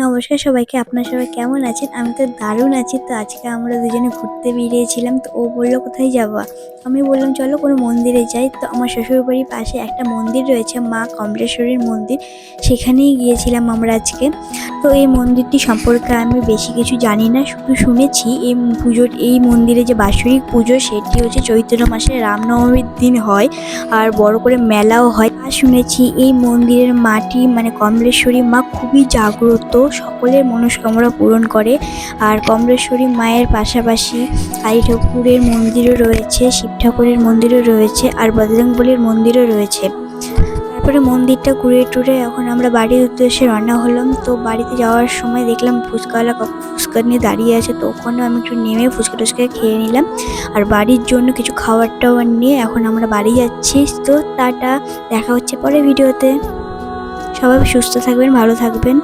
নমস্কার সবাইকে, আপনারা সবাই কেমন আছেন? আমি তো দারুণ আছি। তো আজকে আমরা দুজনে ঘুরতে বেরিয়েছিলাম। তো ও বলল, কোথায় যাবা? আমি বললাম চলো কোনো মন্দিরে যাই। তো আমার শ্বশুরবাড়ির পাশে একটা মন্দির রয়েছে, মা কমলেশ্বরীর মন্দির, সেখানেই গিয়েছিলাম আমরা আজকে। তো এই মন্দিরটি সম্পর্কে আমি বেশি কিছু জানি না, শুধু শুনেছি এই মন্দিরে যে বাৎসরিক পুজো সেটি হচ্ছে চৈত্র মাসে রামনবমীর দিন হয়, আর বড় করে মেলাও হয়। আর শুনেছি এই মন্দিরের মাটি মানে কমলেশ্বরী মা খুবই জাগ্রত, সকলের মনস্কামনা পূরণ করে। আর কমলেশ্বরী মায়ের পাশাপাশি কালী ঠাকুরের মন্দিরও রয়েছে, শিব ঠাকুরের মন্দিরও রয়েছে, আর বজরংবলীর মন্দিরও রয়েছে। তারপরে মন্দিরটা ঘুরে টুরে এখন আমরা বাড়ির উদ্দেশ্যে রওনা হলাম। তো বাড়িতে যাওয়ার সময় দেখলাম ফুচকাওয়ালা কাকু ফুচকা নিয়ে দাঁড়িয়ে আছে। তো ওখানে আমি একটু নেমে ফুচকা টুচকা খেয়ে নিলাম, আর বাড়ির জন্য কিছু খাবার টাবার নিয়ে এখন আমরা বাড়ি যাচ্ছি। তো টাটা, দেখা হচ্ছে পরে ভিডিওতে। সবাই সুস্থ থাকবেন, ভালো থাকবেন।